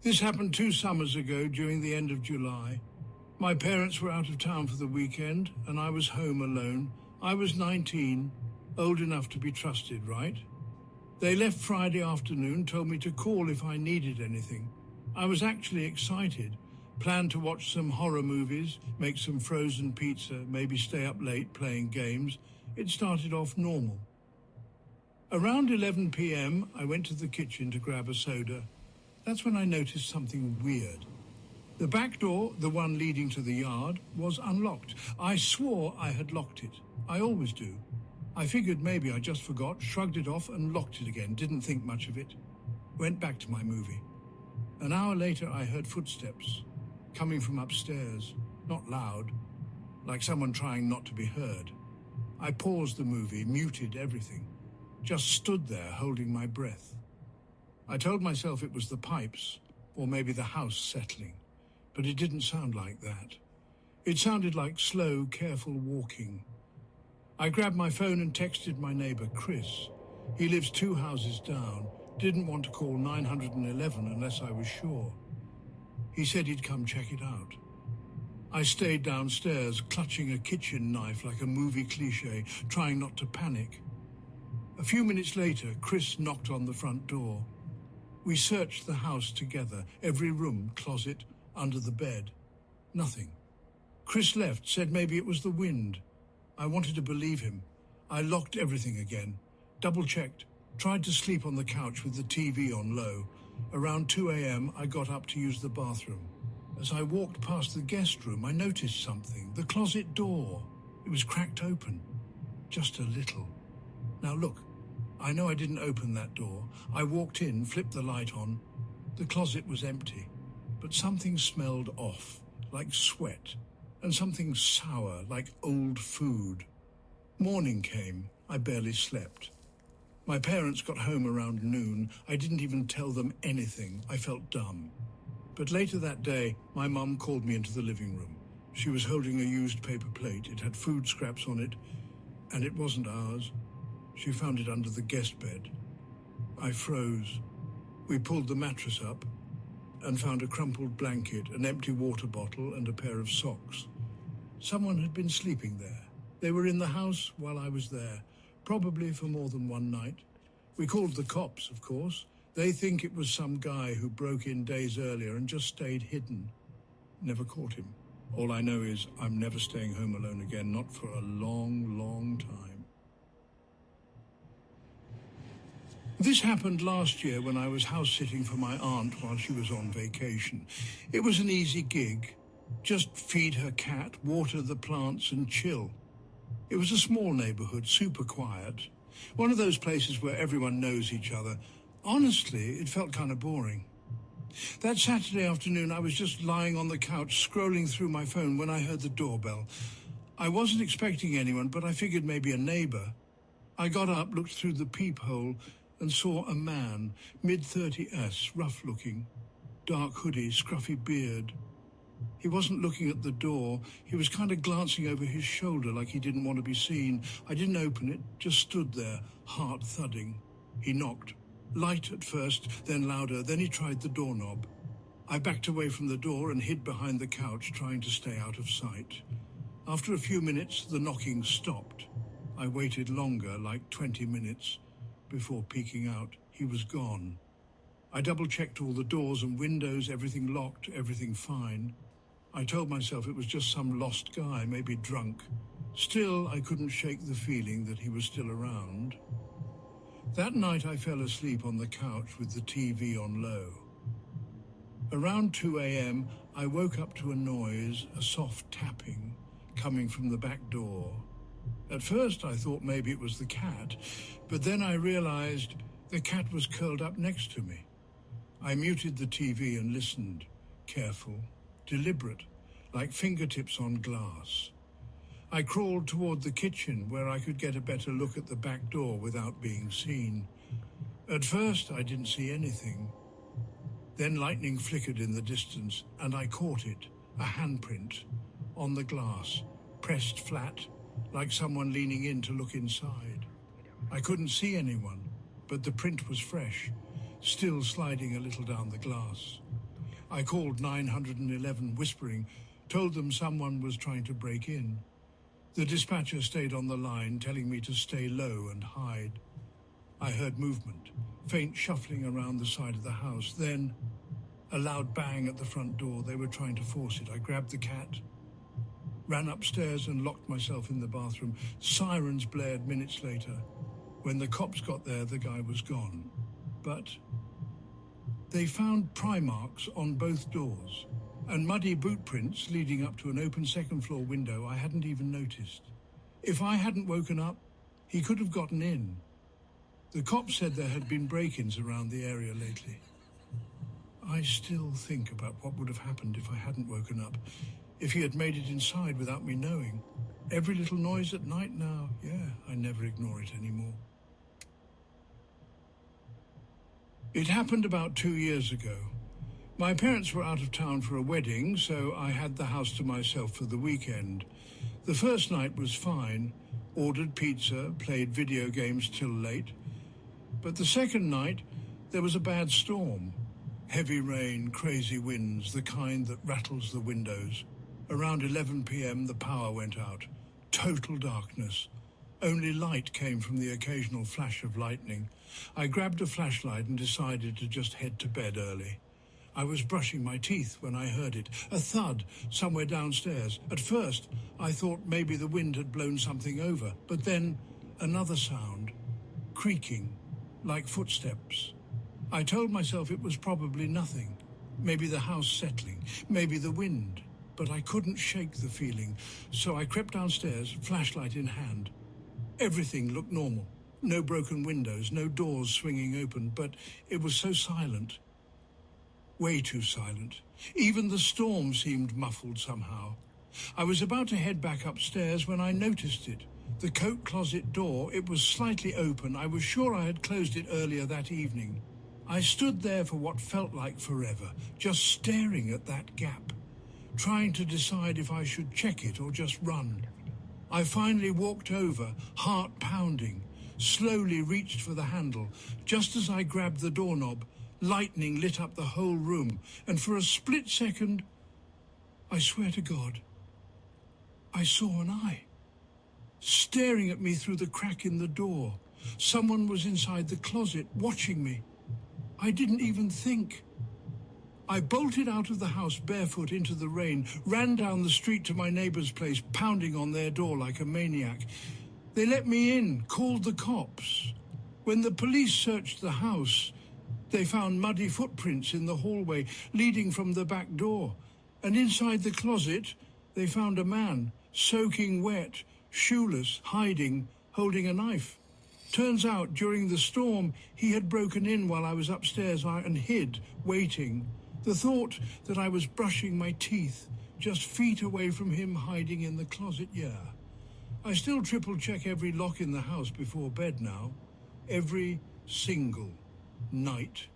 This happened 2 summers ago during the end of July. My parents were out of town for the weekend and I was home alone. I was 19, old enough to be trusted, right? They left Friday afternoon, told me to call if I needed anything. I was actually excited, planned to watch some horror movies, make some frozen pizza, maybe stay up late playing games. It started off normal. Around 11 p.m, I went to the kitchen to grab a soda. That's when I noticed something weird. The back door, the one leading to the yard, was unlocked. I swore I had locked it. I always do. I figured maybe I just forgot, shrugged it off and locked it again, didn't think much of it. Went back to my movie. An hour later I heard footsteps, coming from upstairs, not loud, like someone trying not to be heard. I paused the movie, muted everything, just stood there holding my breath. I told myself it was the pipes, or maybe the house settling, but it didn't sound like that. It sounded like slow, careful walking. I grabbed my phone and texted my neighbor, Chris. He lives 2 houses down, didn't want to call 911 unless I was sure. He said he'd come check it out. I stayed downstairs, clutching a kitchen knife like a movie cliché, trying not to panic. A few minutes later, Chris knocked on the front door. We searched the house together, every room, closet, under the bed. Nothing. Chris left, said maybe it was the wind. I wanted to believe him. I locked everything again, double-checked, tried to sleep on the couch with the TV on low. Around 2 a.m, I got up to use the bathroom. As I walked past the guest room, I noticed something. The closet door. It was cracked open, just a little. Now look, I know I didn't open that door. I walked in, flipped the light on. The closet was empty, but something smelled off, like sweat, and something sour, like old food. Morning came. I barely slept. My parents got home around noon. I didn't even tell them anything. I felt dumb. But later that day, my mum called me into the living room. She was holding a used paper plate. It had food scraps on it, and it wasn't ours. She found it under the guest bed. I froze. We pulled the mattress up and found a crumpled blanket, an empty water bottle, and a pair of socks. Someone had been sleeping there. They were in the house while I was there, probably for more than one night. We called the cops, of course. They think it was some guy who broke in days earlier and just stayed hidden. Never caught him. All I know is I'm never staying home alone again, not for a long, long time. This happened last year when I was house-sitting for my aunt while she was on vacation. It was an easy gig. Just feed her cat, water the plants, and chill. It was a small neighborhood, super quiet. One of those places where everyone knows each other. Honestly, it felt kind of boring. That Saturday afternoon, I was just lying on the couch, scrolling through my phone when I heard the doorbell. I wasn't expecting anyone, but I figured maybe a neighbor. I got up, looked through the peephole, and saw a man, mid-30s, rough-looking, dark hoodie, scruffy beard. He wasn't looking at the door. He was kind of glancing over his shoulder like he didn't want to be seen. I didn't open it, just stood there, heart thudding. He knocked. Light at first, then louder, then he tried the doorknob. I backed away from the door and hid behind the couch, trying to stay out of sight. After a few minutes, the knocking stopped. I waited longer, like 20 minutes. Before peeking out, he was gone. I double-checked all the doors and windows, everything locked, everything fine. I told myself it was just some lost guy, maybe drunk. Still, I couldn't shake the feeling that he was still around. That night I fell asleep on the couch with the TV on low. Around 2 a.m, I woke up to a noise, a soft tapping, coming from the back door. At first I thought maybe it was the cat, but then I realized the cat was curled up next to me. I muted the TV and listened, careful, deliberate, like fingertips on glass. I crawled toward the kitchen where I could get a better look at the back door without being seen. At first I didn't see anything. Then lightning flickered in the distance and I caught it, a handprint, on the glass, pressed flat, like someone leaning in to look inside. I couldn't see anyone, but the print was fresh, still sliding a little down the glass. I called 911 whispering, told them someone was trying to break in. The dispatcher stayed on the line, telling me to stay low and hide. I heard movement, faint shuffling around the side of the house. Then, a loud bang at the front door. They were trying to force it. I grabbed the cat, ran upstairs and locked myself in the bathroom. Sirens blared minutes later. When the cops got there, the guy was gone. But they found pry marks on both doors and muddy boot prints leading up to an open second-floor window I hadn't even noticed. If I hadn't woken up, he could have gotten in. The cops said there had been break-ins around the area lately. I still think about what would have happened if I hadn't woken up, if he had made it inside without me knowing. Every little noise at night now, yeah, I never ignore it anymore. It happened about 2 years ago. My parents were out of town for a wedding, so I had the house to myself for the weekend. The first night was fine, ordered pizza, played video games till late. But the second night, there was a bad storm. Heavy rain, crazy winds, the kind that rattles the windows. Around 11 p.m. the power went out. Total darkness. Only light came from the occasional flash of lightning. I grabbed a flashlight and decided to just head to bed early. I was brushing my teeth when I heard it, a thud somewhere downstairs. At first, I thought maybe the wind had blown something over, but then another sound, creaking, like footsteps. I told myself it was probably nothing. Maybe the house settling, maybe the wind. But I couldn't shake the feeling, so I crept downstairs, flashlight in hand. Everything looked normal. No broken windows, no doors swinging open, but it was so silent. Way too silent. Even the storm seemed muffled somehow. I was about to head back upstairs when I noticed it. The coat closet door, it was slightly open. I was sure I had closed it earlier that evening. I stood there for what felt like forever, just staring at that gap, trying to decide if I should check it or just run. I finally walked over, heart pounding, slowly reached for the handle. Just as I grabbed the doorknob, lightning lit up the whole room, and for a split second, I swear to God, I saw an eye, staring at me through the crack in the door. Someone was inside the closet, watching me. I didn't even think. I bolted out of the house barefoot into the rain, ran down the street to my neighbor's place, pounding on their door like a maniac. They let me in, called the cops. When the police searched the house, they found muddy footprints in the hallway leading from the back door. And inside the closet, they found a man, soaking wet, shoeless, hiding, holding a knife. Turns out, during the storm, he had broken in while I was upstairs and hid, waiting. The thought that I was brushing my teeth, just feet away from him hiding in the closet, yeah. I still triple-check every lock in the house before bed now. Every single night.